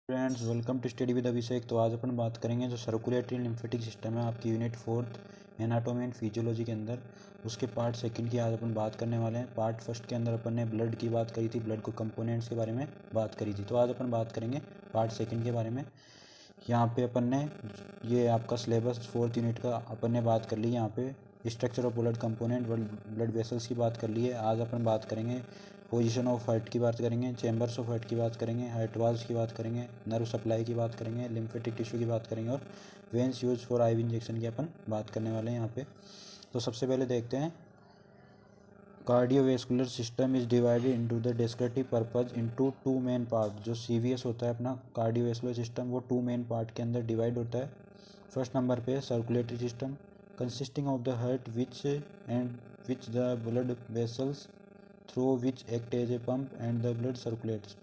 Friends, welcome to study with Abhishek. तो आज अपन बात करेंगे जो सर्कुलेटरी लिम्फेटिक सिस्टम है आपकी यूनिट 4 एनाटॉमी एंड फिजियोलॉजी के अंदर, उसके पार्ट सेकंड की आज अपन बात करने वाले हैं। पार्ट फर्स्ट के अंदर अपन ने ब्लड की बात करी थी, ब्लड को कंपोनेंट्स के बारे में बात करी थी। तो आज अपन बात करेंगे पार्ट सेकंड के बारे में। यहाँ पे अपन ने ये आपका सिलेबस 4th यूनिट का अपन ने बात कर ली। यहाँ पे structure of blood component, blood vessels की बात कर ली है। आज अपन बात करेंगे पोजीशन ऑफ हार्ट की बात करेंगे, चैम्बर्स ऑफ हार्ट की बात करेंगे, हार्ट वाल्स की बात करेंगे, नर्व सप्लाई की बात करेंगे, लिम्फेटिक टिश्यू की बात करेंगे और veins use for IV injection की अपन बात करने वाले हैं यहाँ पे। तो सबसे पहले देखते हैं, cardiovascular system is divided into the descriptive purpose into two main part. जो सीवीएस होता है अपना कार्डियोवेस्कुलर सिस्टम, वो टू मेन पार्ट के अंदर डिवाइड होता है। फर्स्ट नंबर पे circulatory system consisting of the heart which the blood vessels through which act as a pump and the blood circulates.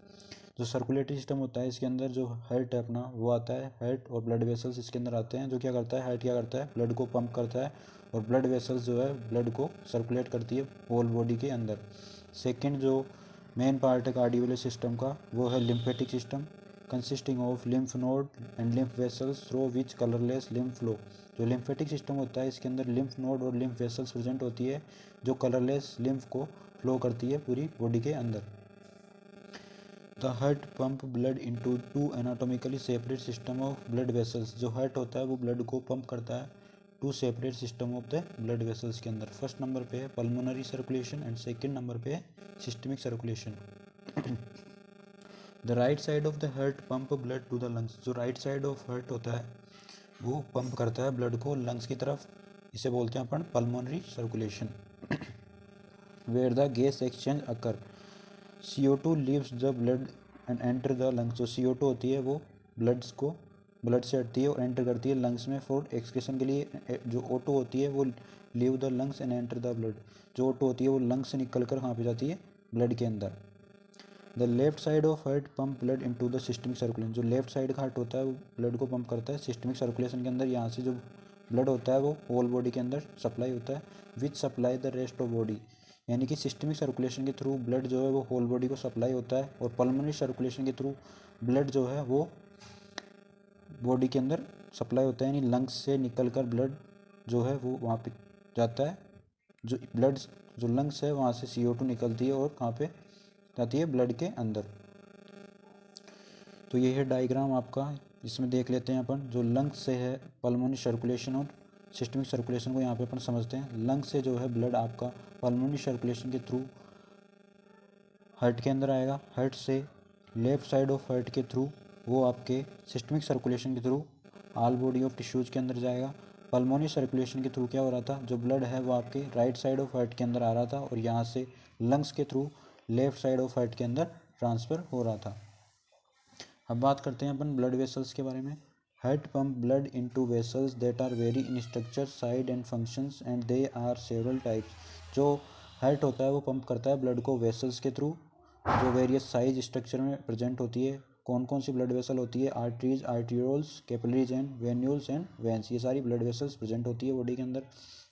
जो सर्कुलेटरी सिस्टम होता है इसके अंदर जो हार्ट है अपना वो आता है, हार्ट और ब्लड वेसल्स इसके अंदर आते हैं। जो क्या करता है, हार्ट क्या करता है, ब्लड को पंप करता है और ब्लड वेसल्स जो है ब्लड को सर्कुलेट करती है होल बॉडी के अंदर। सेकंड जो मेन पार्ट है कार्डियोवेस्कुलर सिस्टम का, वो है lymphatic system consisting of lymph node and lymph vessels through which colourless lymph flow. जो लिम्फेटिक सिस्टम होता है इसके अंदर लिम्फ नोड और लिम्फ वेसल्स प्रेजेंट होती है जो कलरलेस लिम्फ को फ्लो करती है पूरी बॉडी के अंदर। The heart pump blood into two anatomically separate system of blood vessels. जो हार्ट होता है वो ब्लड को पंप करता है two separate system of the blood vessels के अंदर। फर्स्ट नंबर पे है pulmonary circulation and second number पे है systemic circulation. The right side of the heart pump blood to the lungs. जो राइट साइड ऑफ हार्ट होता है वो पंप करता है ब्लड को लंग्स की तरफ, इसे बोलते हैं अपन pulmonary circulation. Where the gas exchange occur, CO2 leaves the blood and enter the lungs. जो CO2 होती है वो ब्लड से हटती है और एंटर करती है लंग्स में फॉर एक्सक्रीशन के लिए। जो O2 होती है वो leave the lungs and enter the blood. जो O2 होती है वो लंग्स से निकल कर कहाँ पे जाती है, ब्लड के अंदर। The left side of heart pump blood into the systemic circulation. जो लेफ्ट साइड का हार्ट होता है वो ब्लड को पंप करता है सिस्टमिक सर्कुलेशन के अंदर। यहाँ से जो ब्लड होता है वो होल बॉडी के अंदर सप्लाई होता है which supply the rest of body. यानी कि सिस्टमिक सर्कुलेशन के थ्रू ब्लड जो है वो होल बॉडी को सप्लाई होता है और पल्मोनरी सर्कुलेशन के थ्रू ब्लड जो है वो बॉडी के अंदर सप्लाई होता है, यानी लंग्स से निकल कर ब्लड जो है वो वहाँ पे जाता है। जो ब्लड जो लंग्स है वहाँ से CO2 निकलती है और कहाँ पे जाती है, ब्लड के अंदर। तो ये है डायग्राम आपका, इसमें देख लेते हैं अपन। जो लंग्स से है पल्मोनरी सर्कुलेशन और सिस्टमिक सर्कुलेशन को यहाँ पे अपन समझते हैं। लंग्स से जो है ब्लड आपका पल्मोनरी सर्कुलेशन के थ्रू हार्ट के अंदर आएगा, हार्ट से लेफ्ट साइड ऑफ हार्ट के थ्रू वो आपके सिस्टमिक सर्कुलेशन के through all body of tissues के अंदर जाएगा। पल्मोनरी सर्कुलेशन के थ्रू क्या हो रहा था, जो ब्लड है वो आपके राइट साइड ऑफ हार्ट के अंदर आ रहा था और यहाँ से लंग्स के through left side of heart के अंदर ट्रांसफ़र हो रहा था। अब बात करते हैं अपन ब्लड वेसल्स के बारे में। Heart pump blood into vessels that are vary in structure, size and functions and they are several types. जो हार्ट होता है वो पंप करता है ब्लड को वेसल्स के थ्रू जो वेरियस साइज स्ट्रक्चर में प्रेजेंट होती है। कौन कौन सी ब्लड वेसल होती है, arteries, arterioles, capillaries and venules and veins. ये सारी ब्लड वेसल्स प्रेजेंट होती है बॉडी के अंदर।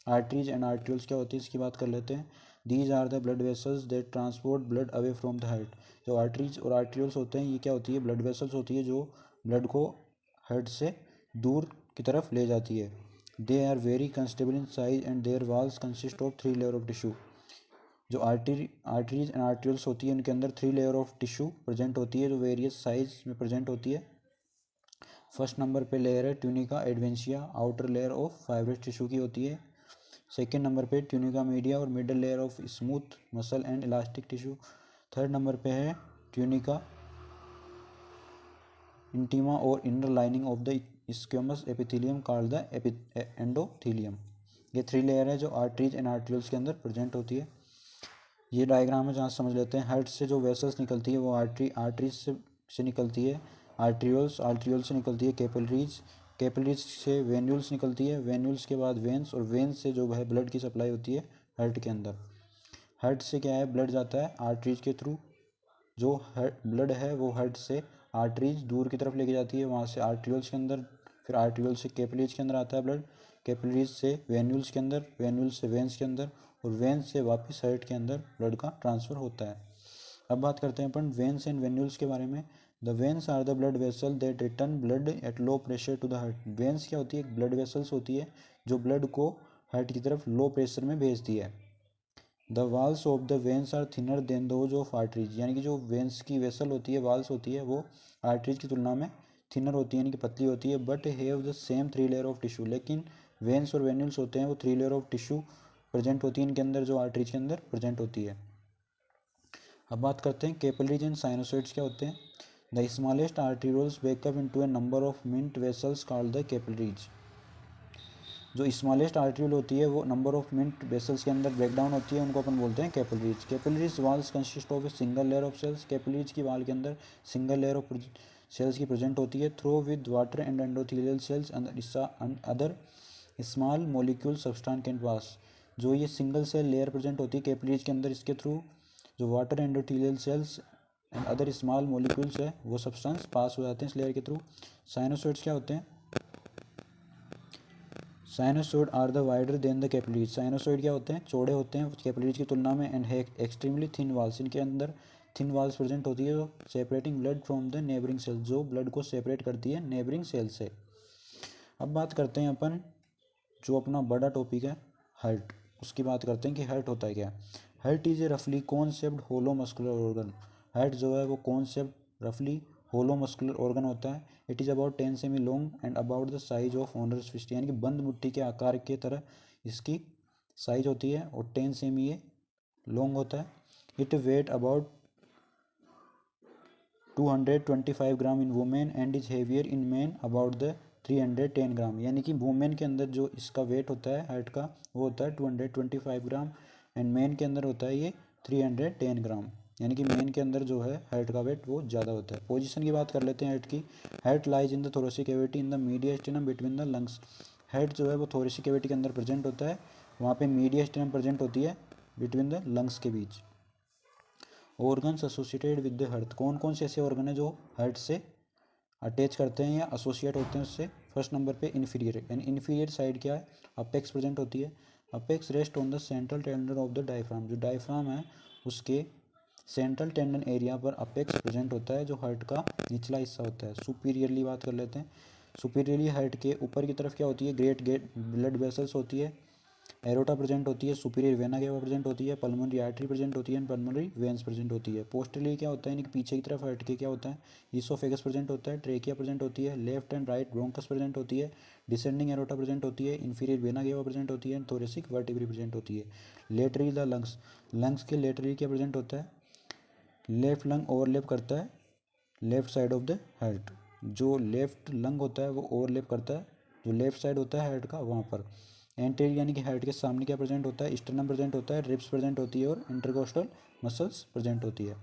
आर्टरीज एंड आर्टियोल्स क्या होती है इसकी बात कर लेते हैं। These are the blood vessels that transport blood away from the heart. जो आर्टरीज और आर्टियोल्स होते हैं ये क्या होती है, ब्लड वेसल्स होती है जो ब्लड को हार्ट से दूर की तरफ ले जाती है। They are vary considerably in size and their walls consist of 3 layer of tissue. जो आर्टरीज एंड आर्टियोल्स होती है उनके अंदर 3 लेयर ऑफ टिश्यू प्रेजेंट होती है जो वेरियस साइज में प्रेजेंट होती है। फर्स्ट नंबर पे लेयर है tunica adventitia, outer layer of fibrous tissue की होती है। सेकेंड नंबर पे ट्यूनिका मीडिया और middle layer of smooth muscle and elastic tissue. Third number पे है ट्यूनिका इंटीमा और inner lining of the squamous epithelium called the endothelium. ये 3 layer है जो आर्टरीज एंड आर्टियोल्स के अंदर प्रेजेंट होती है। ये डायग्राम है जहाँ समझ लेते हैं। हार्ट से जो वेसल्स निकलती है वो आर्टरीज से निकलती है, आर्ट्रियोल्स से निकलती है कैपिलरीज से वेन्यूल्स निकलती है, वेन्यूल्स के बाद वेंस और वेंस से जो है ब्लड की सप्लाई होती है हार्ट के अंदर। हार्ट से क्या है, ब्लड जाता है आर्टरीज के थ्रू। जो ब्लड है वो हार्ट से आर्टरीज दूर की तरफ लेके जाती है, वहाँ से आर्ट्रियोल्स के अंदर, फिर आर्ट्रियोल्स से कैपिलरीज के अंदर आता है ब्लड, कैपिलरीज से वेन्यूल्स के अंदर, वेन्यूल्स से वेंस के अंदर और वेंस से वापस हार्ट के अंदर ब्लड का ट्रांसफ़र होता है। अब बात करते हैं अपन वेंस एंड वेन्यूल्स के बारे में। The veins are the blood vessel that return blood at low pressure to the heart. Veins क्या होती है? एक ब्लड वेसल्स होती है जो ब्लड को हार्ट की तरफ लो प्रेशर में भेजती है। The walls of the veins are thinner than those of arteries, यानी कि जो वेन्स की वेसल होती है, वाल्स होती है, वो आर्टरीज की तुलना में थिनर होती है, यानी कि पतली होती है। But have the same 3 layer of tissue, लेकिन वेन्स और वेन्यूल्स होते हैं वो 3 लेयर ऑफ टिश्यू प्रेजेंट होती है इनके अंदर, जो आर्टरीज के अंदर प्रेजेंट होती है। अब बात करते हैं कैपिलरीज एंड साइनोसॉइड्स क्या होते हैं। The smallest arterioles break up into a number of minute vessels called the capillaries. जो स्मॉलेस्ट आर्टेरियल होती है वो नंबर ऑफ मिंट वेसल्स के अंदर ब्रेकडाउन होती है, उनको अपन बोलते हैं capillaries. Capillaries walls consist of a single layer of cells. Capillaries की वाल के अंदर सिंगल लेयर ऑफ सेल्स की प्रेजेंट होती है, through with water and endothelial cells other small molecule substance can pass. जो ये सिंगल सेल लेयर प्रेजेंट होती है कैपिलरीज के अंदर, इसके थ्रू जो water endothelial cells and other small molecules है वो सब्सटेंस पास हो जाते हैं इस लेयर के थ्रू। साइनोसॉइड्स क्या होते हैं? Sinusoid are the wider than the capillaries. Sinusoid क्या होते हैं? चौड़े होते हैं कैपिलरीज की तुलना में, एंड है एक्सट्रीमली थिन वॉल्स। इनके अंदर थिन वॉल्स प्रेजेंट होती है जो separating blood from the neighbouring cell, जो ब्लड को सेपरेट करती है नेबरिंग सेल से। अब बात करते हैं अपन जो अपना बड़ा टॉपिक है हार्ट, उसकी बात करते हैं कि हार्ट होता है क्या। हार्ट इज ए रफली कॉन शेप्ड होलो मस्कुलर ऑर्गन। हार्ट जो है वो कॉन शेप्ड रफली होलो मस्कुलर ऑर्गन होता है। इट इज़ अबाउट 10 सेमी long and about the size of owner's fist, यानी कि बंद मुट्ठी के आकार के तरह इसकी साइज होती है और 10 सेमी ये लॉन्ग होता है। It weight about 225 gram in women and is heavier in man about the 310 gram, यानी कि वुमेन के अंदर जो इसका वेट होता है हार्ट का वो होता है 225 ग्राम एंड मैन के अंदर होता है ये 310 ग्राम, यानी कि मैन के अंदर जो है हार्ट का वेट वो ज़्यादा होता है। पोजीशन की बात कर लेते हैं हार्ट की। Heart lies in the thoracic cavity in the मीडियस्टिनम between the lungs. Heart जो है वो थोरेसिक कैविटी के अंदर प्रेजेंट होता है, वहाँ पे मीडियस्टिनम प्रेजेंट होती है बिटवीन द लंग्स के बीच। Organs associated with the heart, कौन कौन से ऐसे ऑर्गन है जो हार्ट से अटैच करते हैं या एसोसिएट होते हैं उससे। फर्स्ट नंबर पे इन्फीरियर, यानी इन्फीरियर साइड क्या है? अपेक्स प्रेजेंट होती है। Apex rest on the central tendon of the diaphragm, जो डायफ्राम है उसके सेंट्रल टेंडन एरिया पर अपेक्स प्रेजेंट होता है जो हार्ट का निचला हिस्सा होता है। सुपीरियरली बात कर लेते हैं। सुपीरियरली हार्ट के ऊपर की तरफ क्या होती है? ग्रेट गेट ब्लड वेसल्स होती है, एरोटा प्रेजेंट होती है, सुपीरियर वेना केवा प्रेजेंट होती है, पल्मोनरी आर्टरी प्रेजेंट होती है, पल्मोनरी वेन्स प्रेजेंट होती है। पोस्टरली क्या होता है? यानी कि पीछे की तरफ हट के क्या होता है? ईसोफेगस प्रेजेंट होता है, ट्रेकिया प्रेजेंट होती है, left and right bronchus present होती है, डिसेंडिंग एरोटा प्रेजेंट होती है, इंफीरियर वेना केवा प्रेजेंट होती है, थोरेसिक वर्टिब्री प्रेजेंट होती है। लेटरली द लंग्स, लंग्स के लेटरली क्या प्रेजेंट होता है? लेफ्ट लंग ओवरलैप करता है left side of the heart, जो लेफ्ट लंग होता है वो ओवरलैप करता है जो लेफ्ट साइड होता है हार्ट का वहाँ पर। एंटीरियर यानी कि हार्ट के सामने क्या प्रेजेंट होता है? स्टर्नम प्रेजेंट होता है, रिब्स प्रेजेंट होती है और इंटरकोस्टल मसल्स प्रेजेंट होती है।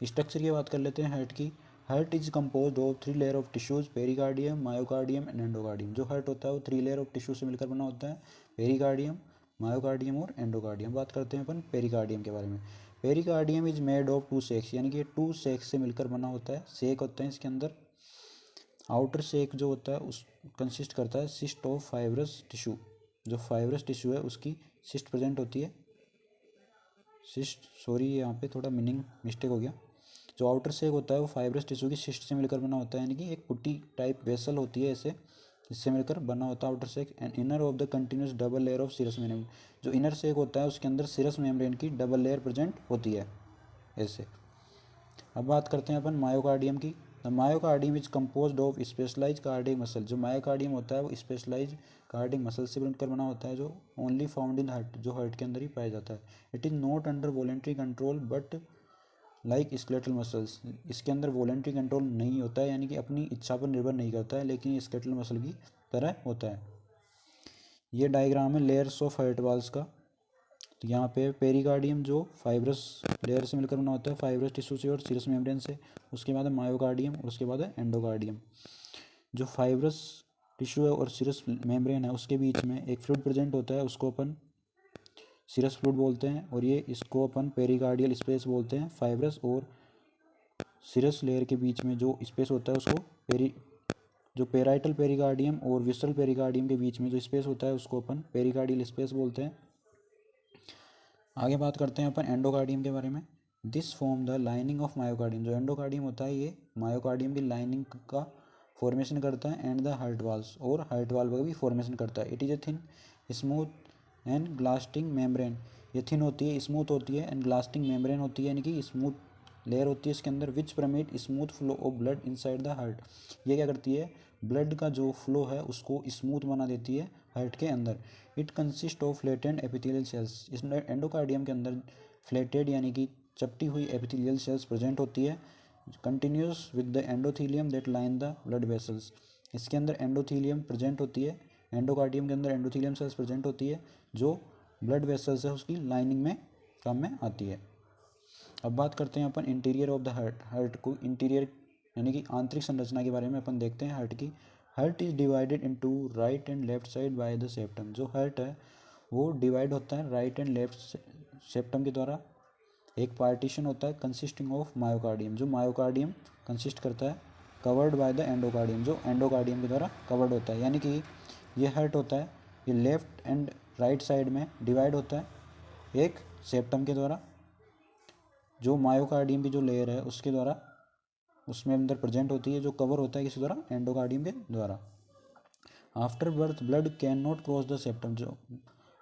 स्ट्रक्चर की बात कर लेते हैं हार्ट की। Heart is compose of 3 layer of tissues, pericardium, myocardium and endocardium. जो हार्ट होता है वो 3 लेयर ऑफ टिश्यू से मिलकर बना होता है, पेरिकार्डियम, मायोकार्डियम और एंडोकार्डियम। बात करते हैं अपन पेरिकार्डियम के बारे में। Pericardium is made of 2 sex, यानी कि 2 सेक्स से मिलकर बना होता है। सेक होते हैं इसके अंदर। आउटर सेक जो होता है उस कंसिस्ट करता है सिस्ट ऑफ फाइब्रस टिश्यू, जो फाइब्रस टिश्यू है उसकी सिस्ट प्रेजेंट होती है। सिस्ट, सॉरी यहाँ पे थोड़ा मीनिंग मिस्टेक हो गया। जो आउटर सेक होता है वो फाइब्रस टिश्यू की सिस्ट से मिलकर बना होता है, यानी कि एक पुट्टी टाइप वेसल होती है ऐसे, इससे मिलकर बना होता है outer sac. And inner of the continuous double layer of serous membrane, जो इनर सेक होता है उसके अंदर सीरस मेम्ब्रेन की डबल लेयर प्रेजेंट होती है ऐसे। अब बात करते हैं अपन मायोकार्डियम की। The myocardium is compose of specialise cardiac muscle. जो मायोकार्डियम होता है वो स्पेशलाइज कार्डियक मसल से बनकर बना होता है, जो ओनली फाउंड इन हार्ट, जो हार्ट के अंदर ही पाया जाता है। It is not under voluntary control but like skeletal muscles, इसके अंदर वॉलेंट्री कंट्रोल नहीं होता है, यानी कि अपनी इच्छा पर निर्भर नहीं करता है, लेकिन ये स्केलेटल मसल की तरह होता है। ये डायग्राम है लेयर्स ऑफ हार्ट वाल्स का। तो यहाँ पे पेरिकार्डियम जो फाइब्रस लेयर से मिलकर बना होता है, फाइब्रस टिश्यू से और सीरस मेम्ब्रेन से। उसके बाद है मायोकार्डियम और उसके बाद है एंडोकार्डियम। जो फाइब्रस टिश्यू है और सीरस मेम्ब्रेन है उसके बीच में एक फ्लूइड प्रेजेंट होता है, उसको अपन सीरस फ्लूइड बोलते हैं, और ये इसको अपन पेरिकार्डियल स्पेस बोलते हैं। फाइब्रस और सीरस लेयर के बीच में जो स्पेस होता है उसको जो पेराइटल पेरिकार्डियम और विसरल पेरिकार्डियम के बीच में जो स्पेस होता है उसको अपन पेरिकार्डियल स्पेस बोलते हैं। आगे बात करते हैं अपन एंडोकार्डियम के बारे में। This form the lining of myocardium. जो एंडोकार्डियम होता है ये मायोकार्डियम की लाइनिंग का फॉर्मेशन करता है एंड द हार्ट वाल्स, और हार्ट वाल्व का भी फॉर्मेशन करता है। It is a thin smooth and glistening membrane. ये थिन होती है, स्मूथ होती है, एंड ग्लास्टिंग मेम्ब्रेन होती है, यानी कि स्मूथ लेयर होती है इसके अंदर, which permit smooth flow of blood inside the heart. ये क्या करती है, ब्लड का जो फ्लो है उसको स्मूथ बना देती है हार्ट के अंदर। It consist of flattened epithelial cells. इस एंडोकार्डियम के अंदर फ्लैटेड यानी कि चपटी हुई एपिथेलियल सेल्स प्रेजेंट होती है, continuous with the endothelium that line the blood vessels. इसके अंदर एंडोथीलियम प्रेजेंट होती है, एंडोकार्डियम के अंदर एंडोथीलियम सेल्स प्रेजेंट होती है जो ब्लड वेसल्स है उसकी लाइनिंग में काम में आती है। अब बात करते हैं अपन interior of the heart. Heart को इंटीरियर यानी कि आंतरिक संरचना के बारे में अपन देखते हैं हार्ट की। Heart is divided into right and left side by the septum. जो हार्ट है वो डिवाइड होता है राइट एंड लेफ्ट सेप्टम के द्वारा। एक पार्टीशन होता है कंसिस्टिंग ऑफ मायोकार्डियम, जो मायोकार्डियम कंसिस्ट करता है, कवर्ड बाय द एंडोकार्डियम, जो एंडोकार्डियम के द्वारा कवर्ड होता है। यानी कि ये हार्ट होता है, ये लेफ्ट एंड राइट साइड में डिवाइड होता है एक सेप्टम के द्वारा, जो मायोकार्डियम की जो लेयर है उसके द्वारा उसमें अंदर प्रेजेंट होती है, जो कवर होता है किसी द्वारा, एंडोकार्डियम के द्वारा। After birth blood can not cross the septum. जो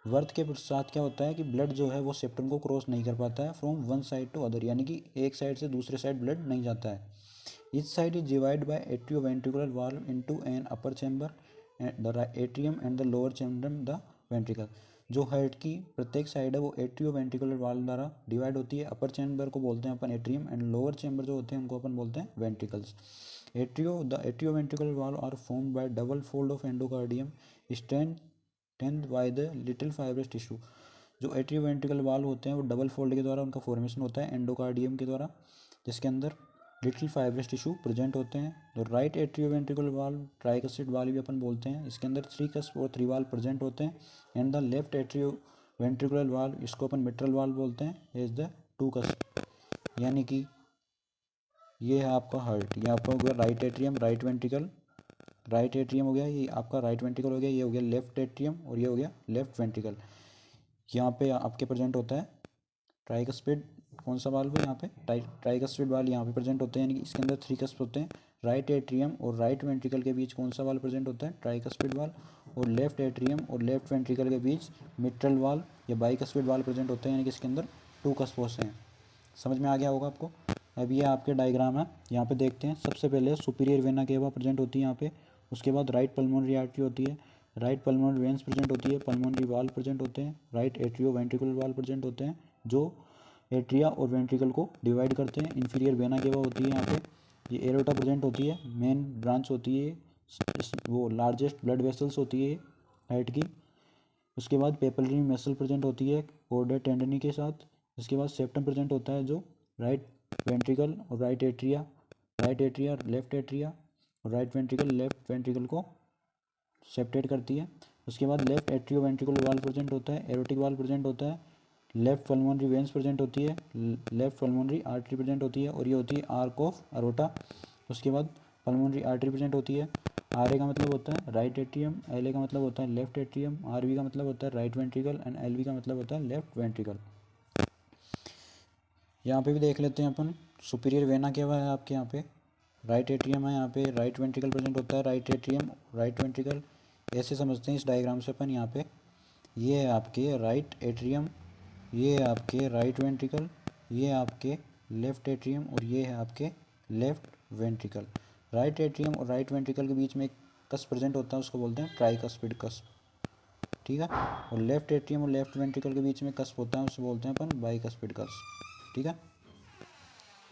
बर्थ के पश्चात क्या होता है कि ब्लड जो है वो सेप्टम को क्रॉस नहीं कर पाता है from one side to other, यानी कि एक साइड से दूसरे साइड ब्लड नहीं जाता है। Etch side is divide by atrioventricular valve into an upper chamber the atrium and the lower chamber the ventricle. जो हार्ट की प्रत्येक साइड है वो एट्रियोवेंट्रिकुलर वाल्व द्वारा डिवाइड होती है। अपर चैम्बर को बोलते हैं अपन एट्रियम, एंड लोअर चैम्बर जो होते हैं उनको अपन बोलते हैं ventricles. The atrioventricular valve are formed by double fold of endocardium strength by the little fibrous tissue. जो एट्रियोवेंट्रिकल वाल्व होते हैं वो डबल फोल्ड के द्वारा उनका फॉर्मेशन होता है एंडोकार्डियम के द्वारा, जिसके अंदर लिटिल फाइब्रस टिश्यू प्रेजेंट होते हैं। तो राइट एट्रियोवेंट्रिकल वाल्व ट्राइकसिड वाल्व भी अपन बोलते हैं, इसके अंदर 3 कस्प और 3 वाल्व प्रेजेंट होते हैं। And the left atrioventricular valve, इसको अपन मिट्रल वाल्व बोलते हैं, इज द 2 कस्प। यानी कि ये है आपका हार्ट, ये आपका हो गया right atrium, right ventricle, right atrium हो गया, ये आपका राइट वेंट्रिकल हो गया, ये हो गया लेफ्ट एट्रियम और ये हो गया लेफ्ट वेंट्रिकल। यहाँ पे आपके प्रेजेंट होता है ट्राइकस्पिड, कौन सा वाल्व है यहाँ पे, ट्राइकस्पिड वाल्व यहाँ पे प्रेजेंट होते हैं, यानी कि इसके अंदर 3 कस्प होते हैं। राइट एट्रियम और राइट वेंट्रिकल के बीच कौन सा वाल्व प्रेजेंट होता है, ट्राइकस्पिड वाल्व, और लेफ्ट एट्रियम और लेफ्ट वेंट्रिकल के बीच मिट्रल वाल्व या बाइकस्पिड वाल्व प्रेजेंट होते हैं, यानी कि इसके अंदर 2 कस्प होते हैं। समझ में आ गया होगा आपको। अब ये आपके डायग्राम है, यहाँ पे देखते हैं। सबसे पहले सुपीरियर वेना केवा प्रेजेंट होती है यहाँ पे, उसके बाद राइट पल्मोनरी आर्टरी होती है, राइट पल्मोनरी वेंस प्रेजेंट होती है, पल्मोनरी वाल्व प्रेजेंट होते हैं, right atrio ventricular valve present होते हैं जो एट्रिया और वेंट्रिकल को डिवाइड करते हैं। इन्फीरियर वेना केवा होती है यहाँ पे, ये एरोटा प्रेजेंट होती है, मेन ब्रांच होती है, वो लार्जेस्ट ब्लड वेसल्स होती है हार्ट की। उसके बाद पेपलरी मसल प्रेजेंट होती है कॉर्डा टेंडनी के साथ। इसके बाद सेप्टम प्रेजेंट होता है जो राइट वेंट्रिकल और राइट एट्रिया लेफ्ट एट्रिया और राइट वेंट्रिकल लेफ्ट वेंट्रिकल को सेपरेट करती है। उसके बाद left atrio ventricular valve present होता है, एरोटिक वाल्व प्रेजेंट होता है, लेफ्ट पल्मोनरी वेंस प्रेजेंट होती है, लेफ्ट पल्मोनरी आर्टरी प्रेजेंट होती है और ये होती है आर्क ऑफ अरोटा। उसके बाद पल्मोनरी आर्टरी प्रेजेंट होती है। आर ए का मतलब होता है राइट एट्रियम, एल ए का मतलब होता है लेफ्ट एट्रियम, आर बी का मतलब होता है right ventricle and L B का मतलब होता है लेफ्ट वेंट्रिकल। यहाँ पे भी देख लेते हैं अपन। सुपीरियर वेना क्या है आपके यहाँ पे, राइट एट्रियम है, यहाँ पे राइट वेंट्रिकल प्रेजेंट होता है, राइट एट्रियम राइट वेंट्रिकल, ऐसे समझते हैं इस डायग्राम से अपन। यहाँ पे ये है आपके राइट एट्रियम, ये है आपके राइट वेंट्रिकल, ये है आपके लेफ्ट एट्रियम और ये है आपके लेफ्ट वेंट्रिकल। राइट एट्रियम और राइट वेंट्रिकल के बीच में एक कस्प प्रेजेंट होता है, उसको बोलते हैं ट्राइकस्पिड कस्प, ठीक है। और लेफ्ट एट्रियम और लेफ्ट वेंट्रिकल के बीच में कस्प होता है, उसको बोलते हैं अपन बाइकस्पिड कस्प, ठीक है।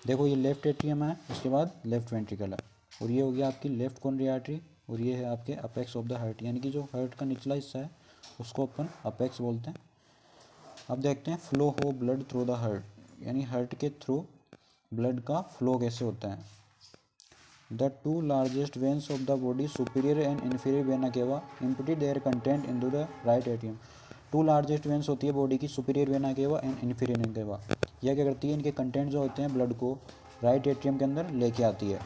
देखो ये लेफ्ट एट्रियम है, उसके बाद लेफ्ट वेंट्रिकल है, और ये हो गया आपकी लेफ्ट कोरोनरी आर्टरी, और ये है आपके अपेक्स ऑफ द हार्ट, यानी कि जो हार्ट का निचला हिस्सा है उसको अपन अपेक्स बोलते हैं। अब देखते हैं फ्लो हो ब्लड थ्रू द हार्ट, यानी हार्ट के थ्रू ब्लड का फ्लो कैसे होता है। The 2 largest veins of the body superior and inferior vena cava empty their content into the right atrium. 2 largest veins होती है बॉडी की, सुपीरियर वेना केवा एंड इन्फीरियर वेना केवा। यह क्या करती है, इनके कंटेंट जो होते हैं ब्लड को राइट एट्रियम के अंदर लेके आती है।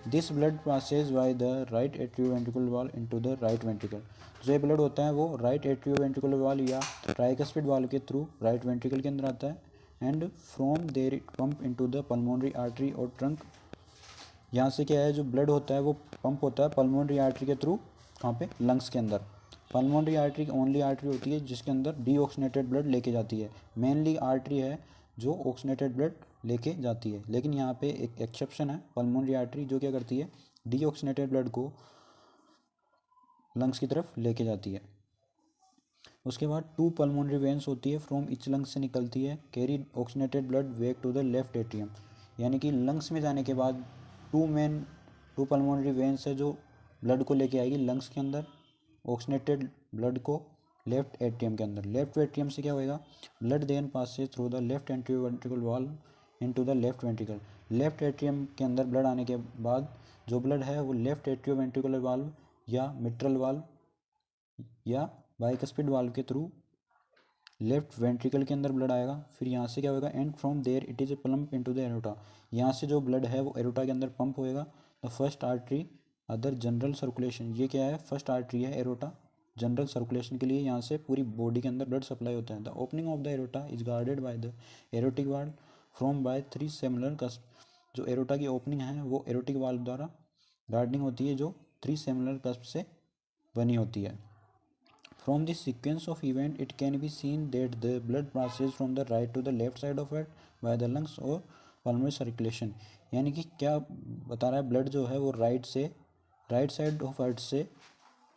This blood passes by the right atrioventricular valve into the right ventricle. जो ये ब्लड होता है वो राइट एट्रियोवेंट्रिकुलर वाल्व या ट्राइकस्पिड वाल्व के थ्रू राइट वेंट्रिकल के अंदर आता है and from there it pump into the pulmonary artery और ट्रंक। यहाँ से क्या है, जो ब्लड होता है वो पंप होता है पल्मोनरी आर्टरी के थ्रू, कहाँ पे, लंग्स के अंदर। पल्मोनरी आर्टरी ओनली आर्टरी होती है जिसके अंदर डीऑक्सीनेटेड ब्लड लेके जाती है, मेनली आर्टरी है जो ऑक्सीनेटेड ब्लड लेके जाती है। लेकिन यहाँ पे एक एक्सेप्शन है, पल्मोनरी आर्टरी जो क्या करती है, डीऑक्सीनेटेड ब्लड को लंग्स की तरफ लेके जाती है। उसके बाद 2 पल्मोनरी वेन्स होती है, फ्रॉम ईच लंग्स से निकलती है, carry oxygenated blood back to the left atrium. यानी कि लंग्स में जाने के बाद 2 पल्मोनरी वेन्स है जो ब्लड को लेके आएगी लंग्स के अंदर, ऑक्सीनेटेड ब्लड को लेफ्ट एट्रियम के अंदर। लेफ्ट एट्रियम से क्या होएगा, blood then passes through the left atrioventricular valve into the left ventricle. Left atrium के अंदर ब्लड आने के बाद जो ब्लड है वो लेफ्ट एट्रियोवेंट्रिकुलर वाल्व या मिट्रल वाल्व या बाइकस्पिड वाल्व के थ्रू लेफ्ट वेंट्रिकल के अंदर ब्लड आएगा। फिर यहाँ से क्या होगा, and from there it is a pump into the aorta. यहाँ से जो ब्लड है वो एरोटा के अंदर पंप होएगा। The first artery other general circulation, ये क्या है, फर्स्ट आर्टरी है एरोटा, जनरल सर्कुलेशन के लिए यहाँ से पूरी बॉडी के अंदर ब्लड सप्लाई होता है। The opening of the aorta is guarded by the aortic valve from by 3 semilunar cusp. जो एरोटा की ओपनिंग है वो एरोटिक वाल्व द्वारा गार्डनिंग होती है, जो 3 सेमुलर कस्प से बनी होती है। From this sequence of event, it can be seen that the blood passes from the right to the left side of heart by the lungs or pulmonary circulation। यानी कि क्या बता रहा है, ब्लड जो है वो राइट साइड ऑफ हार्ट से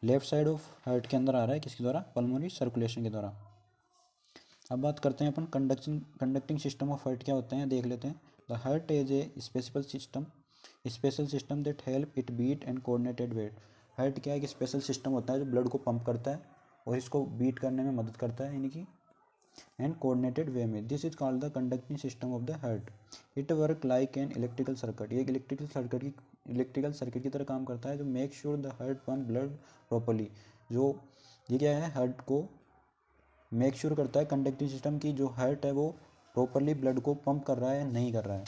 लेफ्ट साइड ऑफ हार्ट के अंदर आ रहा है, किसके द्वारा, पल्मोनरी सर्कुलेशन के द्वारा। अब बात करते हैं अपन कंडक्टिंग सिस्टम ऑफ हार्ट क्या होते हैं, देख लेते हैं। The heart is a special system that help it beat and coordinated way. Heart क्या है, एक स्पेशल सिस्टम होता है जो ब्लड को पंप करता है और इसको बीट करने में मदद करता है, यानी कि एंड कोऑर्डिनेटेड वे में। This is called the conducting system of the heart. It work like an electrical circuit. ये एक इलेक्ट्रिकल सर्किट की तरह काम करता है जो make sure the heart pump blood properly. जो ये क्या है, हार्ट को मेक श्योर करता है, कंडक्टिंग सिस्टम की, जो हार्ट है वो प्रॉपर्ली ब्लड को पंप कर रहा है या नहीं कर रहा है।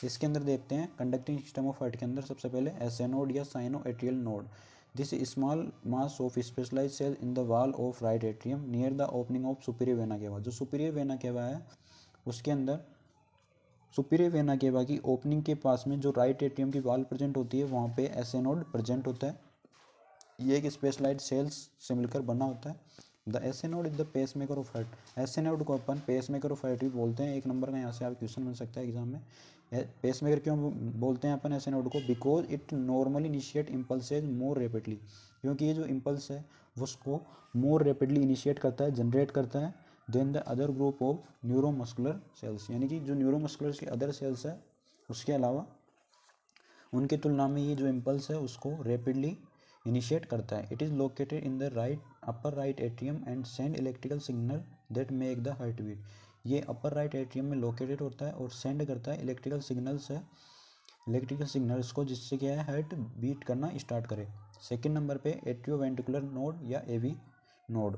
इसके अंदर देखते हैं कंडक्टिंग सिस्टम ऑफ हार्ट के अंदर सबसे पहले एस नोड या sinoatrial node. This small mass of specialise cell in the wall of right atrium near the opening of superior vena cava. जो सुपीरियर वेना केवा है उसके अंदर, सुपीरियर वेना केवा की ओपनिंग के पास में जो राइट एट्रियम की वॉल प्रेजेंट होती है वहाँ पे एस नोड प्रेजेंट होता है। ये एक स्पेशलाइज सेल्स से मिलकर बना होता है। The S node is the pacemaker of heart. S node को अपन पेस मेकर ऑफ हार्ट भी बोलते हैं। 1 नंबर का यहाँ से आप क्वेश्चन बन सकता है एग्जाम में। पेस मेकर क्यों बोलते हैं अपन एस नोड को, because it normally initiate impulses more rapidly. क्योंकि ये जो इम्पल्स है वो उसको मोर रैपिडली इनिशिएट करता है, जनरेट करता है then the other group of neuromuscular cells. यानी कि जो न्यूरोमस्कुलर के अदर सेल्स है उसके अलावा उनके तुलना में ये जो इम्पल्स है उसको रैपिडली इनिशिएट करता है। It is located in the upper right atrium and send electrical signal that make the heart beat. ये अपर राइट एट्रियम में लोकेटेड होता है और सेंड करता है इलेक्ट्रिकल सिग्नल्स को, जिससे क्या है, हार्ट बीट करना स्टार्ट करे। सेकेंड नंबर पे एट्रियोवेंट्रिकुलर नोड या AV node.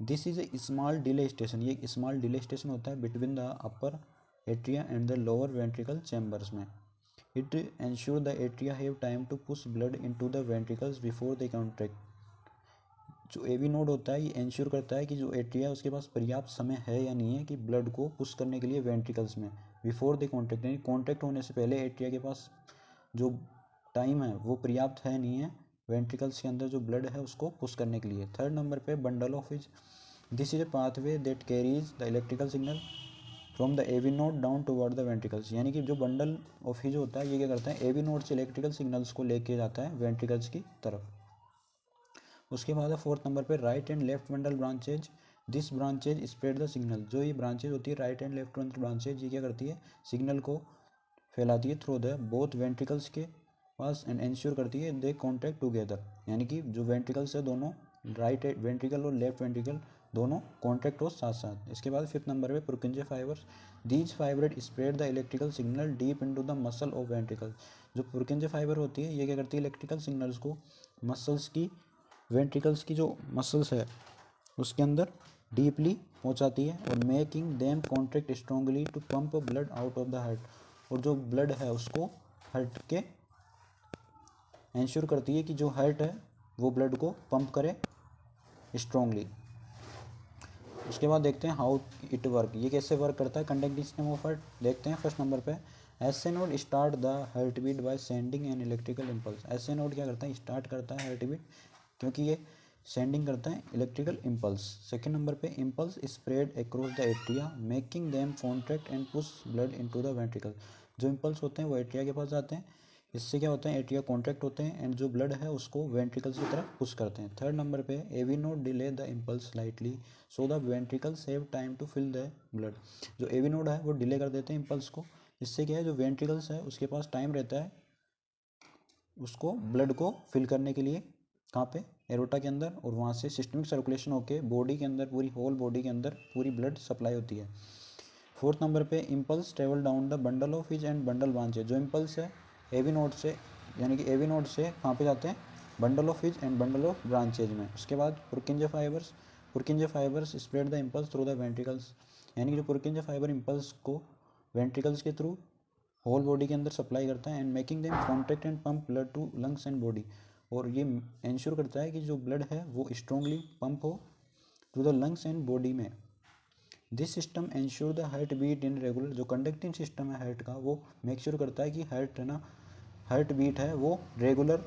This is a small delay station. ये एक स्मॉल डिले स्टेशन होता है between the upper atria and the lower ventricle chambers में। It ensure the atria have time to push blood into the ventricles before they contract। जो AV node होता है ये ensure करता है कि जो एट्रिया है उसके पास पर्याप्त समय है या नहीं है कि ब्लड को पुश करने के लिए वेंट्रिकल्स में, बिफोर दे कॉन्ट्रैक्ट, यानी कॉन्ट्रैक्ट होने से पहले एट्रिया के पास जो टाइम है वो पर्याप्त है नहीं है वेंट्रिकल्स के अंदर जो ब्लड है उसको पुश करने के लिए। थर्ड नंबर पे bundle of His. This is a pathway that carries the electrical signal from the AV node down toward the ventricles. यानी कि जो बंडल ऑफ हिज होता है ये क्या करता है, एवी नोड से इलेक्ट्रिकल सिग्नल्स को लेके जाता है वेंट्रिकल्स की तरफ। उसके बाद है फोर्थ नंबर पे right and left bundle branches. This branches spread the signal. जो ये ब्रांचेज होती है right and left bundle branches, ये क्या करती है, सिग्नल को फैलाती है थ्रू द बोथ वेंट्रिकल्स के पास एंड इंश्योर करती है दे कॉन्टैक्ट टुगेदर। यानी कि जो वेंट्रिकल्स है दोनों, राइट वेंट्रिकल और लेफ्ट वेंट्रिकल दोनों कॉन्टैक्ट हो साथ साथ। इसके बाद फिफ्थ नंबर पे पुरकिंजे fibres. These fibre spread the electrical signal deep into the muscle of ventricle. जो पुरकिंजे फाइबर होती है ये क्या करती है, इलेक्ट्रिकल सिग्नल्स को मसल्स की, वेंट्रिकल्स की जो मसल्स है उसके अंदर डीपली पहुंचाती है और making them contract strongly to pump blood out of the heart. और जो ब्लड है उसको हार्ट के इंश्योर करती है कि जो हार्ट है वो ब्लड को पंप करे स्ट्रांगली। उसके बाद देखते हैं हाउ इट वर्क, ये कैसे वर्क करता है कंडक्टिंग सिस्टम ऑफ हार्ट। देखते हैं फर्स्ट नंबर पे S A node start the heart beat by sending an electrical impulse. S A node क्या करता है, स्टार्ट करता है हार्ट बीट, क्योंकि ये सेंडिंग करता है इलेक्ट्रिकल इम्पल्स। सेकेंड नंबर पे impulse spread across the atria making them contract and push blood into the ventricle. जो इम्पल्स होते हैं वो एट्रिया के पास जाते हैं, इससे क्या होता है एट्रिया कॉन्ट्रैक्ट होते हैं एंड जो ब्लड है उसको वेंट्रिकल्स की तरफ पुश करते हैं। थर्ड नंबर पे AV node delay the impulse slightly so the ventricles have time to fill the blood. जो एवी नोड है वो डिले कर देते हैं इम्पल्स को, इससे क्या है जो वेंट्रिकल्स है उसके पास टाइम रहता है उसको ब्लड को फिल करने के लिए, कहाँ पे, एरोटा के अंदर, और वहाँ से सिस्टमिक सर्कुलेशन होके बॉडी के अंदर, पूरी होल बॉडी के अंदर पूरी ब्लड सप्लाई होती है। फोर्थ नंबर पे impulse travel down the bundle of His and bundle branches. जो इम्पल्स है एवी नोड से, यानी कि एवी नोड से कहाँ पे जाते हैं, bundle of His and bundle of branches में। उसके बाद Purkinje fibers spread the impulse through the ventricles, यानी कि जो पुरकिंजे फाइबर इम्पल्स को वेंट्रिकल्स के थ्रू होल बॉडी के अंदर सप्लाई करता है and making them contract and pump blood to lungs and body. और ये इंश्योर करता है कि जो ब्लड है वो स्ट्रांगली पंप हो to the lungs and body में। This system insure the heart beat in regular. जो कंडक्टिंग सिस्टम है हार्ट का वो मेक श्योर करता है कि हार्ट है ना, हार्ट बीट है वो रेगुलर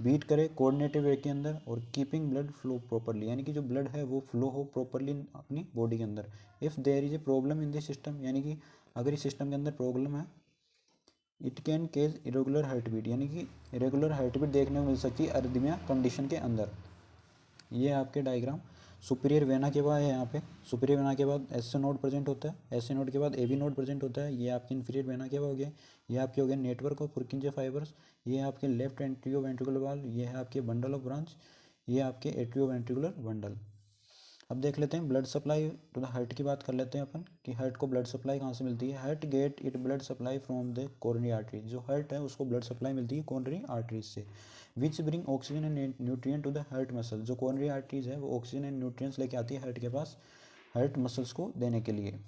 बीट करे कोऑर्डिनेटिव वे के अंदर, और कीपिंग ब्लड फ्लो प्रॉपरली, यानी कि जो ब्लड है वो फ्लो हो प्रॉपरली अपनी बॉडी के अंदर। If there is a problem in this system, यानी कि अगर इस सिस्टम के अंदर प्रॉब्लम है, it can cause irregular heart beat, यानी कि इरेगुलर हार्ट बीट देखने को मिल सकती है अर्दमिया कंडीशन के अंदर। ये आपके डायग्राम सुपीरियर वेना के बाद है, यहाँ पे सुपीरियर वेना के बाद एस नोड प्रेजेंट होता है, एस नोड के बाद ए बी नोड प्रेजेंट होता है। ये आपके इन्फीरियर वेना के बाद हो गया, ये आपके हो गया नेटवर्क ऑफ पुरकिंजे फाइबर्स, ये आपके लेफ्ट एंट्रियो वेंट्रिकुलर वाल, ये है आपके बंडल ऑफ ब्रांच, ये आपके एट्रियो वेंट्रिकुलर बंडल। अब देख लेते हैं blood supply to the heart की बात कर लेते हैं अपन कि हार्ट को ब्लड सप्लाई कहाँ से मिलती है। Heart get it blood supply from the coronary artery. जो हार्ट है उसको ब्लड सप्लाई मिलती है कोरोनरी आर्टरीज से, which bring oxygen and nutrient to the heart muscle. जो कोरोनरी आर्टरीज है वो ऑक्सीजन एंड न्यूट्रिएंट्स लेके आती है हार्ट के पास हार्ट मसल्स को देने के लिए।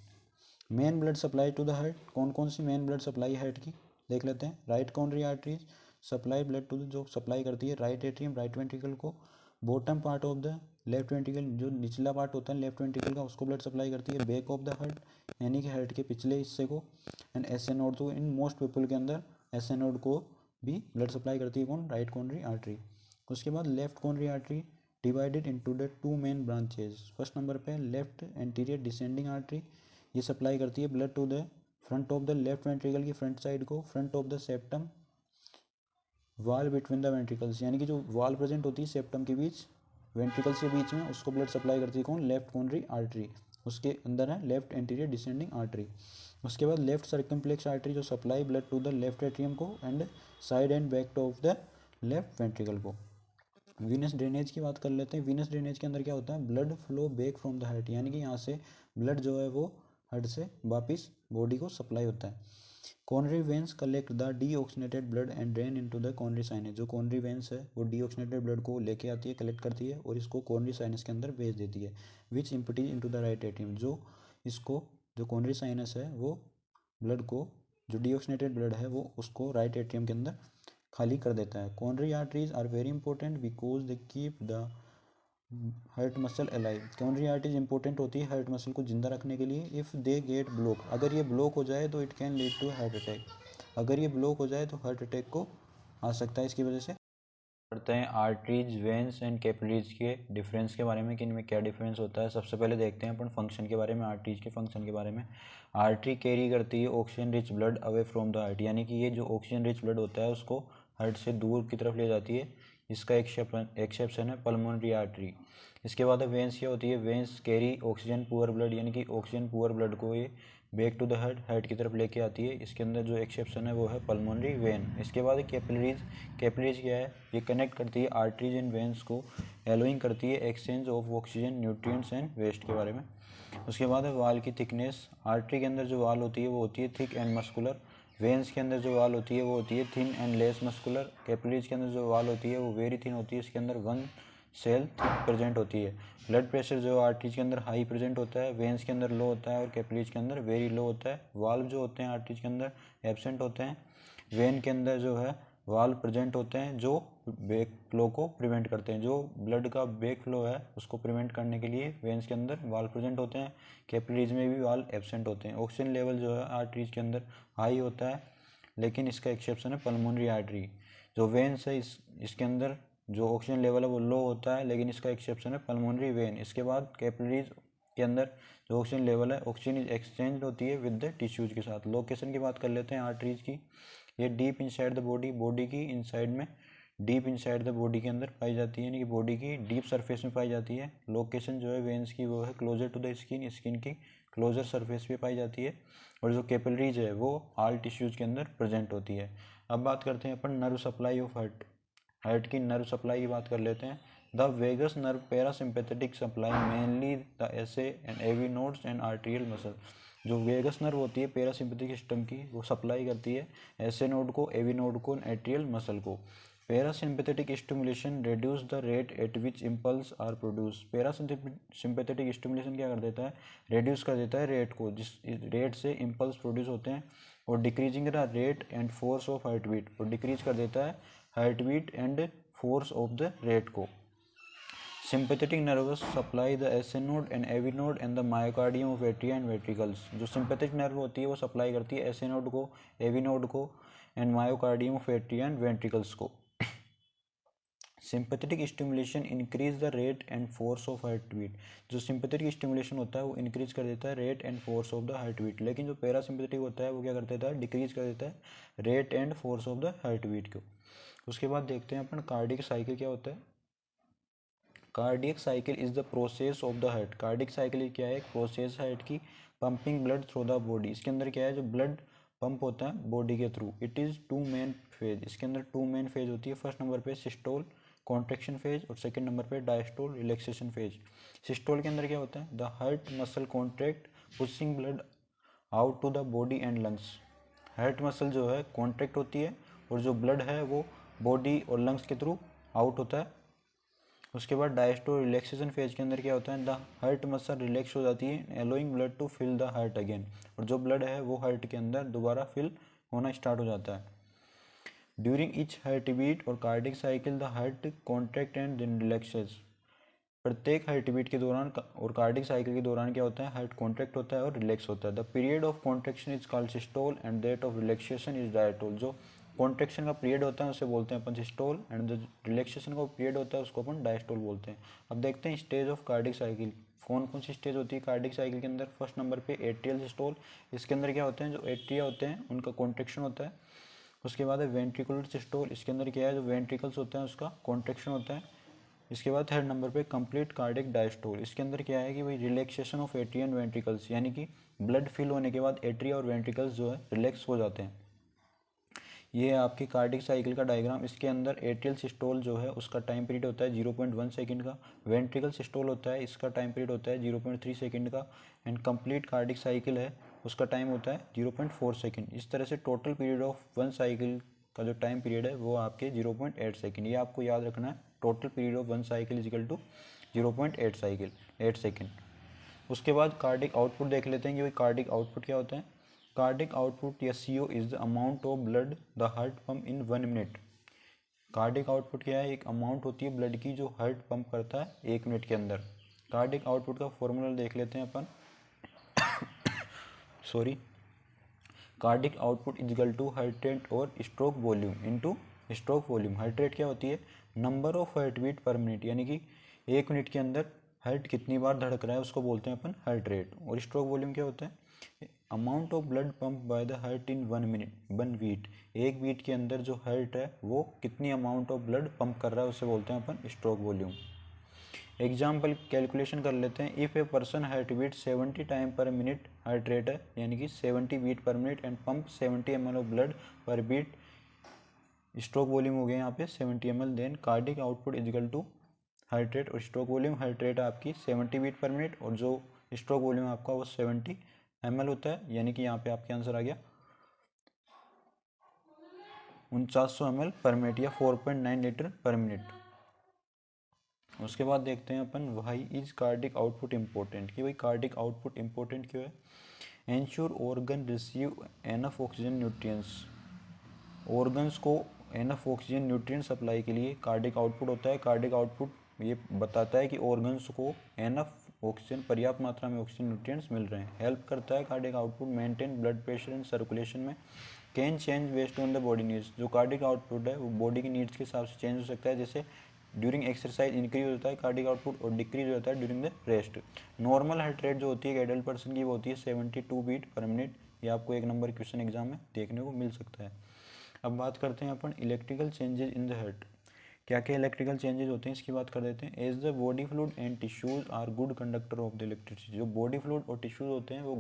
Main blood supply to the heart, कौन कौन सी मेन ब्लड सप्लाई है हार्ट की देख लेते हैं। Right coronary arteries supply blood to the, जो सप्लाई करती है राइट एट्रियम राइट वेंट्रिकल को। Bottom part of the left ventricle, जो निचला पार्ट होता है लेफ्ट वेंट्रिकल का, उसको ब्लड सप्लाई करती है बैक ऑफ द हार्ट, यानी कि हार्ट के पिछले हिस्से को। एंड एस ए नोड, तो इन मोस्ट पीपल के अंदर एस ए नोड को भी ब्लड सप्लाई करती है कौन, राइट कोरोनरी आर्टरी। उसके बाद left coronary artery divided into the two main branches. First number पे लेफ्ट एंटीरियर डिसेंडिंग आर्टरी, ये सप्लाई करती है blood to the front of the left ventricle की फ्रंट साइड को, front of the septum wall between the ventricles, यानी कि जो वाल प्रेजेंट होती है सेप्टम के बीच वेंट्रिकल्स के बीच में, उसको ब्लड सप्लाई करती है कौन, लेफ्ट कोरोनरी आर्टरी, उसके अंदर है लेफ्ट एंटीरियर डिसेंडिंग आर्टरी। उसके बाद लेफ्ट सर्कम्प्लेक्स आर्टरी जो supply blood to the left atrium को and side and back of the left ventricle को। वीनस ड्रेनेज की बात कर लेते हैं। वीनस ड्रेनेज के अंदर क्या होता है, blood flow back from the heart, यानी कि यहाँ से ब्लड जो है वो हार्ट से वापिस बॉडी को सप्लाई होता है। Coronary veins collect the deoxygenated blood and drain into the coronary sinus. जो कोरोनरी वेंस है वो डीऑक्सीनेटेड ब्लड को लेके आती है, कलेक्ट करती है और इसको कोरोनरी साइनस के अंदर भेज देती है, विच इम्पटीज इनटू द राइट एट्रियम। जो इसको, जो कोरोनरी साइनस है वो ब्लड को, जो डीऑक्सीनेटेड ब्लड है वो उसको राइट एट्रियम के अंदर खाली कर देता है। Coronary arteries are very important because they keep the heart muscle alive. Coronary arteries important होती है हार्ट मसल को जिंदा रखने के लिए। इफ़ दे गेट ब्लॉक, अगर ये ब्लॉक हो जाए तो it can lead to heart attack. अगर ये ब्लॉक हो जाए तो हार्ट अटैक को आ सकता है इसकी वजह से। करते हैं आर्टरीज, वेंस एंड कैपिलरीज के डिफरेंस के बारे में कि इनमें क्या डिफरेंस होता है। सबसे पहले देखते हैं अपन फंक्शन के बारे में, आर्टरीज के फंक्शन के बारे में। आर्टरी कैरी करती है oxygen rich blood away from the heart, यानी कि ये जो ऑक्सीजन रिच ब्लड होता है उसको हार्ट से दूर की तरफ ले जाती है। इसका एक्सेप्शन है पल्मोनरी आर्टरी। इसके बाद वेंस क्या होती है, veins carry oxygen poor blood, यानी कि ऑक्सीजन पुअर ब्लड को ये बैक टू द हार्ट की तरफ लेके आती है। इसके अंदर जो एक्सेप्शन है वो है पल्मोनरी वेन। इसके बाद कैपिलरीज, कैपिलरीज क्या है, ये कनेक्ट करती है आर्टरीज एंड वेंस को, एलोइंग करती है exchange of oxygen, nutrients and waste के बारे में। उसके बाद है वाल की थिकनेस। आर्टरी के अंदर जो वाल होती है वो होती है थिक एंड मस्कुलर। वेंस के अंदर जो वाल होती है वो होती है thin and less muscular. Capillaries के अंदर जो वाल होती है वो वेरी थिन होती है, इसके अंदर वन सेल प्रेजेंट होती है। ब्लड प्रेशर जो आर्टरीज के अंदर हाई प्रेजेंट होता है, वेंस के अंदर लो होता है और कैपिलरीज के अंदर वेरी लो होता है। वाल्व जो होते हैं आर्टरीज के अंदर एब्सेंट होते हैं, वेन के अंदर जो है वाल्व प्रेजेंट होते हैं जो बैक फ्लो को प्रिवेंट करते हैं। जो ब्लड का बैक फ्लो है उसको प्रिवेंट करने के लिए वेंस के अंदर वाल्व प्रेजेंट होते हैं। कैपिलरीज में भी वाल्व एब्सेंट होते हैं। ऑक्सीजन लेवल जो है आर्टरीज के अंदर हाई होता है, लेकिन इसका एक्सेप्शन है पल्मोनरी आर्टरी। जो वेन्स है इसके अंदर जो ऑक्सीजन लेवल है वो लो होता है, लेकिन इसका एक्सेप्शन है पल्मोनरी वेन। इसके बाद कैपिलरीज के अंदर जो ऑक्सीजन लेवल है, ऑक्सीजन एक्सचेंज होती है विद द टिश्यूज के साथ। लोकेशन की बात कर लेते हैं आर्टरीज की। ये deep inside the body, body की इनसाइड में, डीप इनसाइड द बॉडी के अंदर पाई जाती है, यानी कि बॉडी की डीप सरफेस में पाई जाती है। लोकेशन जो है वेन्स की वो है closer to the skin, skin की क्लोजर सरफेस पे पाई जाती है। और जो कैपिलरीज है वो ऑल टिश्यूज के अंदर प्रेजेंट होती है। अब बात करते हैं अपन nerve supply of heart. Heart की नर्व सप्लाई की बात कर लेते हैं। The vagus nerve parasympathetic supply mainly the SA and AV nodes and arterial muscle. जो वेगस नर्व होती है पैरासिम्पेथिक सिस्टम की, वो सप्लाई करती है एसे नोड को, एवी नोड को, एट्रियल मसल को। Parasympathetic stimulation reduce the rate at which impulse are produce. Parasympathetic stimulation क्या कर देता है, रिड्यूस कर देता है रेट को, जिस रेट से इम्पल्स प्रोड्यूस होते हैं, और decreasing the rate and force of heart beat, और डिक्रीज कर देता है heart beat and force of the rate को। Sympathetic nervous supply the SA node and AV node and the myocardium of atria and ventricles. जो sympathetic nerve होती है वो supply करती है एसे नोड को, एवी नोड को, and myocardium of atria and ventricles को। Sympathetic stimulation increase the rate and force of heart beat. जो सिंपैथेटिक स्टिमुलेशन होता है वो इंक्रीज कर देता है rate and force of the heart beat, लेकिन जो पैरासिम्पैथेटिक होता है वो क्या कर देता है, डिक्रीज कर देता है rate and force of the heart beat को। उसके बाद देखते हैं अपन कार्डियक साइकिल क्या होता है। Cardiac cycle is the process of the heart. Cardiac cycle क्या है, एक प्रोसेस है हार्ट की, pumping blood through the body. इसके अंदर क्या है, जो ब्लड पंप होता है बॉडी के through. It is two main phase. इसके अंदर टू मेन फेज होती है। फर्स्ट नंबर पे सिस्टोल कॉन्ट्रेक्शन फेज, और सेकंड नंबर पे डायस्टोल रिलैक्सेशन फेज। सिस्टोल के अंदर क्या होता है, the heart muscle contract pushing blood out to the body and lungs. Heart muscle जो है कॉन्ट्रैक्ट होती है, और जो ब्लड है वो बॉडी और लंग्स के थ्रू आउट होता है। उसके बाद डायस्टोल रिलैक्सेशन फेज के अंदर क्या होता है, द हार्ट मसल रिलैक्स हो जाती है, allowing blood to fill the heart again. और जो ब्लड है वो हार्ट के अंदर दोबारा फिल होना स्टार्ट हो जाता है। ड्यूरिंग ईच हार्ट बीट और cardiac cycle the heart contract and then relaxes. प्रत्येक हार्ट बीट के दौरान और कार्डिक साइकिल के दौरान क्या होता है, हार्ट कॉन्ट्रैक्ट होता है और रिलैक्स होता है। The period of contraction is called systole and that of relaxation is diastole. जो कॉन्ट्रैक्शन का पीरियड होता है उसे बोलते हैं अपन सिस्टोल, एंड जो रिलैक्सेशन का पीरियड होता है उसको अपन डायस्टोल बोलते हैं। अब देखते हैं स्टेज ऑफ कार्डिक साइकिल। कौन कौन सी स्टेज होती है कार्डिक साइकिल के अंदर। फर्स्ट नंबर पे एट्रियल सिस्टोल। इसके अंदर क्या होते हैं, जो एट्रिया होते हैं उनका कॉन्ट्रैक्शन होता है। उसके बाद है वेंट्रिकुलर सिस्टोल। इसके अंदर क्या है, जो वेंट्रिकल्स होते हैं उसका कॉन्ट्रैक्शन होता है। इसके बाद थर्ड नंबर पे कंप्लीट कार्डिक डायस्टोल। इसके अंदर क्या है कि भाई relaxation of atria and ventricles, यानी कि ब्लड फिल होने के बाद एट्रिया और वेंट्रिकल्स जो है रिलैक्स हो जाते हैं। ये है आपकी कार्डिक साइकिल का डायग्राम। इसके अंदर एट्रियल सिस्टोल जो है उसका टाइम पीरियड होता है 0.1 सेकंड का। वेंट्रिकल सिस्टोल होता है, इसका टाइम पीरियड होता है 0.3 सेकंड का। एंड कंप्लीट कार्डिक साइकिल है, उसका टाइम होता है 0.4 सेकंड। इस तरह से total period of one cycle का जो टाइम पीरियड है वो आपके 0.8 सेकंड। ये आपको याद रखना है, total period of one cycle is equal to 0.8 second. उसके बाद कार्डिक आउटपुट देख लेते हैं कि भाई कार्डिक आउटपुट क्या होता है। कार्डिक आउटपुट या CO is the amount of blood the heart pump in 1 minute. Cardiac output क्या है, एक अमाउंट होती है ब्लड की जो हार्ट पंप करता है 1 मिनट के अंदर। कार्डिक आउटपुट का फॉर्मूला देख लेते हैं अपन sorry. Cardiac output is equal to heart rate और stroke volume into stroke volume. Heart rate क्या होती है, number of heart beat per minute, यानी कि 1 मिनट के अंदर हार्ट कितनी बार धड़क रहा है उसको बोलते हैं अपन हार्ट रेट। और स्ट्रोक वॉल्यूम क्या होता है, amount of blood pump by the heart in 1 minute 1 beat. एक बीट के अंदर जो हार्ट है वो कितनी अमाउंट ऑफ ब्लड पंप कर रहा है उसे बोलते हैं अपन स्ट्रोक वॉल्यूम। एग्जाम्पल कैलकुलेशन कर लेते हैं। If a person heart beat 70 time per minute, heart rate है यानी कि 70 beat per minute, and pump 70 ml of blood per beat, stroke volume हो गया यहाँ पे 70 ml। Then cardiac output is equal to heart rate और स्ट्रोक वॉल्यूम। हार्ट रेट आपकी 70 beat per minute और जो स्ट्रोक वॉल्यूम आपका वो 70 ml होता है, यानी कि यहाँ पे आपके आंसर आ गया 4900 ml पर मिनट या 4.9 लीटर पर मिनट। उसके बाद देखते हैं अपन why is cardiac output important, कि भाई कार्डिक आउटपुट इम्पोर्टेंट क्यों है। Ensure organ receive enough oxygen nutrients. Organs को एनफ ऑक्सीजन न्यूट्रिएंट सप्लाई के लिए कार्डिक आउटपुट होता है। कार्डिक आउटपुट ये बताता है कि ऑर्गन्स को एनफ ऑक्सीजन, पर्याप्त मात्रा में ऑक्सीजन न्यूट्रिएंट्स मिल रहे हैं। हेल्प करता है cardiac output maintain blood pressure and circulation में। Can change based on the body needs, जो कार्डिक आउटपुट है वो बॉडी की नीड्स के हिसाब से चेंज हो सकता है। जैसे ड्यूरिंग एक्सरसाइज इंक्रीज होता है कार्डिक आउटपुट और डिक्रीज होता है during the rest. Normal heart rate जो होती है एडल्ट पर्सन की वो होती है 72 बीट पर मिनट। ये आपको 1 नंबर क्वेश्चन एग्जाम में देखने को मिल सकता है। अब बात करते हैं अपन electrical changes in the heart. क्या क्या इलेक्ट्रिकल चेंजेस होते हैं इसकी बात कर देते हैं। As the body fluid and tissues are good conductor of the electricity, जो बॉडी फ्लूइड और टिश्यूज होते हैं वो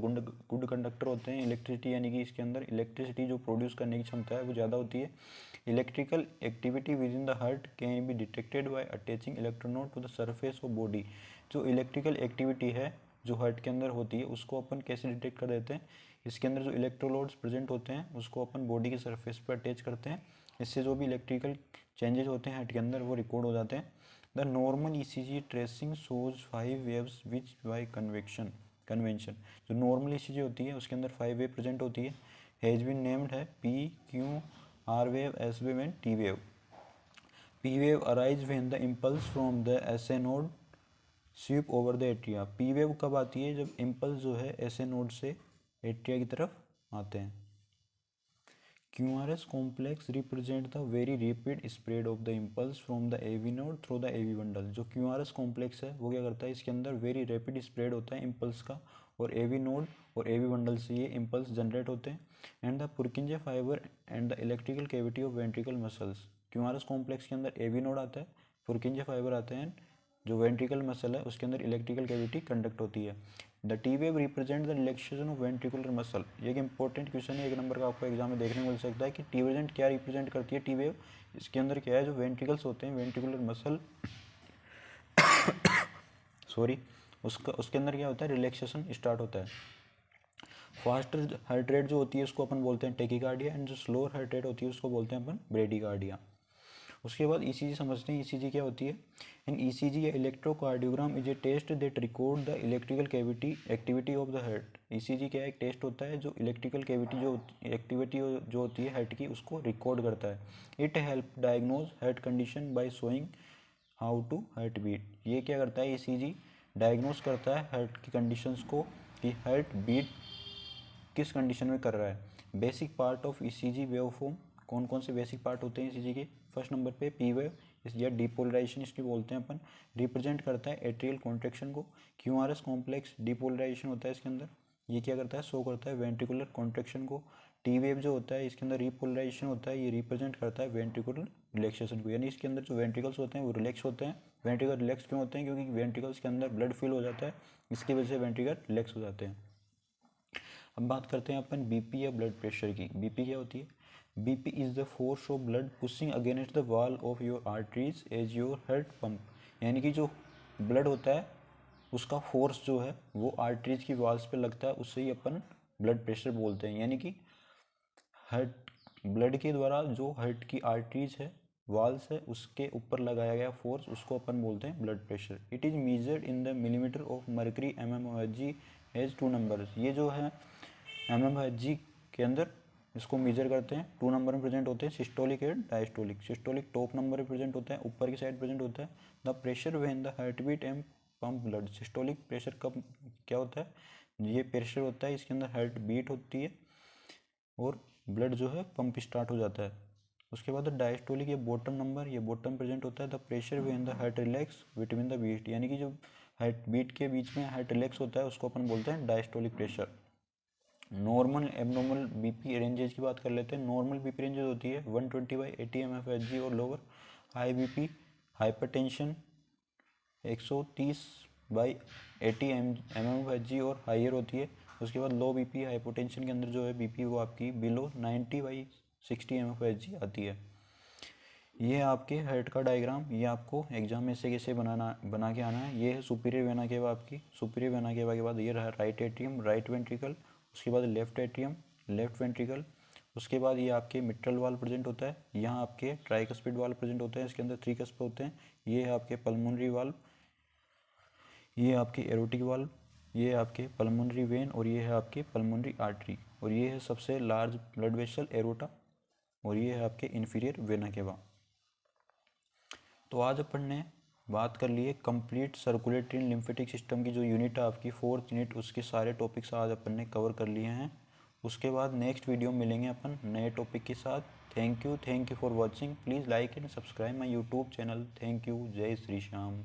गुड कंडक्टर होते हैं इलेक्ट्रिसिटी, यानी कि इसके अंदर इलेक्ट्रिसिटी जो प्रोड्यूस करने की क्षमता है वो ज़्यादा होती है। Electrical activity within the heart can be detected by attaching electrode to the surface of body. जो इलेक्ट्रिकल एक्टिविटी है जो हार्ट के अंदर होती है उसको अपन कैसे डिटेक्ट कर देते हैं, इसके अंदर जो इलेक्ट्रोलोड्स प्रेजेंट होते हैं उसको अपन बॉडी के सरफेस पर अटैच करते हैं। इससे जो भी इलेक्ट्रिकल चेंजेस होते हैं हार्ट के अंदर वो रिकॉर्ड हो जाते हैं। The normal ECG tracing shows 5 waves which by convention, जो नॉर्मल ईसीजी होती है उसके अंदर 5 वेव प्रेजेंट होती है। हैज बीन नेम्ड है P, Q, R wave, S wave and T wave. P wave arise when the impulse from the SA node sweep over the atria. P wave कब आती है, जब इम्पल्स जो है SA node से atria की तरफ आते हैं। QRS complex represent the very rapid spread of the impulse from the AV node through the AV bundle। जो QRS complex है वो क्या करता है, इसके अंदर वेरी रैपिड स्प्रेड होता है इम्पल्स का और AV नोड और AV बंडल से ये इम्पल्स जनरेट होते हैं। And the पुरकिंजे fibre and the electrical cavity of ventricle muscles. QRS complex के अंदर AV नोड आता है, पुरकिंजे फाइबर आते हैं, जो वेंट्रिकल मसल है उसके अंदर इलेक्ट्रिकल कैविटी कंडक्ट होती है। The T wave represent the relaxation of ventricular muscle. ये एक इंपॉर्टेंट क्वेश्चन है, 1 नंबर का आपको एग्जाम में देखने को मिल सकता है कि टी प्रेजेंट क्या रिप्रेजेंट करती है टी वेव। इसके अंदर क्या है, जो वेंट्रिकल्स होते हैं वेंट्रिकुलर मसल सॉरी उसके अंदर क्या होता है, रिलैक्सेशन स्टार्ट होता है। फास्टर हार्ट रेट जो होती है उसको अपन बोलते हैं टेकिकार्डिया एंड जो स्लोअर हार्ट रेट होती है उसको बोलते हैं अपन ब्रेडिकार्डिया। उसके बाद ईसीजी समझते हैं, ईसीजी क्या होती है। इन ईसीजी या electrocardiogram is a test that record the electrical cavity activity of the heart. ECG क्या है, एक टेस्ट होता है जो इलेक्ट्रिकल कैविटी जो एक्टिविटी जो होती है हार्ट की उसको रिकॉर्ड करता है। It help diagnose heart condition by showing how to heart beat. ये क्या करता है, ईसीजी डायग्नोज करता है हार्ट की कंडीशंस को कि हार्ट बीट किस कंडीशन में कर रहा है। Basic part of ECG waveform, कौन कौन से बेसिक पार्ट होते हैं ईसीजी के। फर्स्ट नंबर पे पी वेव या डिपोलराइजेशन इसकी बोलते हैं अपन, रिप्रेजेंट करता है एट्रियल कॉन्ट्रैक्शन को। क्यूआरएस कॉम्प्लेक्स डिपोलराइजेशन होता है इसके अंदर, ये क्या करता है, शो करता है वेंट्रिकुलर कॉन्ट्रैक्शन को। टी वेव जो होता है इसके अंदर रिपोलराइजेशन होता है, ये रिप्रेजेंट करता है वेंट्रिकुलर रिलैक्सेशन को, यानी इसके अंदर जो वेंट्रिकल्स होते हैं वो रिलैक्स होते हैं। वेंट्रिकल रिलैक्स क्यों होते हैं, क्योंकि वेंट्रिकल्स के अंदर ब्लड फिल हो जाता है, इसकी वजह से वेंट्रिकल रिलैक्स हो जाते हैं। अब बात करते हैं अपन बीपी या ब्लड प्रेशर की। बीपी क्या होती है, BP is the force of blood pushing against the wall of your arteries as your heart pump. यानी कि जो ब्लड होता है उसका फोर्स जो है वो आर्टरीज की वॉल्स पे लगता है, उससे ही अपन ब्लड प्रेशर बोलते हैं। यानी कि हार्ट ब्लड के द्वारा जो हार्ट की आर्टरीज है वॉल्स है उसके ऊपर लगाया गया फोर्स उसको अपन बोलते हैं blood pressure. It is measured in the millimetre of mercury mmHg has 2 numbers. ये जो है mmHg के अंदर इसको मेजर करते हैं, 2 नंबर में प्रेजेंट होते हैं, systolic and diastolic. Systolic top number में प्रेजेंट होता है, ऊपर की साइड प्रेजेंट होता है। The pressure when the heart beat and pump blood. Systolic pressure कब क्या होता है, ये प्रेशर होता है इसके अंदर हार्ट बीट होती है और ब्लड जो है पंप स्टार्ट हो जाता है। उसके बाद डायस्टोलिक ये बॉटम नंबर, ये बॉटम प्रेजेंट होता है। The pressure when the heart relax between the beat, यानी कि जो हार्ट बीट के बीच में हार्ट रिलैक्स होता है उसको अपन बोलते हैं diastolic pressure. Normal abnormal BP ranges की बात कर लेते हैं। नॉर्मल बीपी रेंजेज होती है 120/80 mmHg और lower. High BP hypertension 130/80 mmHg और हाइयर होती है। उसके बाद लो बीपी हाइपोटेंशन के अंदर जो है बीपी वो आपकी बिलो 90/60 mmHg आती है। ये आपके हार्ट का डायग्राम, ये आपको एग्जाम में से कैसे बना के आना है। ये है सुपीरियर वेना केवा आपकी, सुपीरियर वेना केवा के बाद ये रहा राइट एट्रियम राइट वेंट्रिकल, उसके बाद लेफ्ट एट्रियम लेफ्ट वेंट्रिकल, उसके बाद ये आपके मिट्रल वाल प्रेजेंट होता है, यहाँ आपके ट्राइकस्पिड वाल प्रेजेंट होते हैं, इसके अंदर 3 कस्प होते हैं। ये है आपके पल्मोनरी वाल्व, ये आपके एरोटिक वाल्व, ये आपके पल्मोनरी वेन और ये है आपके पल्मोनरी आर्टरी और ये है सबसे लार्ज ब्लड वेसल एरोटा। और ये है आपके इन्फीरियर वेना केवा। तो आज अपन ने बात कर ली है complete circulatory and lymphatic system की जो यूनिट है आपकी 4th यूनिट, उसके सारे टॉपिक्स आज अपन ने कवर कर लिए हैं। उसके बाद नेक्स्ट वीडियो मिलेंगे अपन नए टॉपिक के साथ। Thank you for watching. Please like and subscribe my YouTube channel. Thank you. जय श्री श्याम।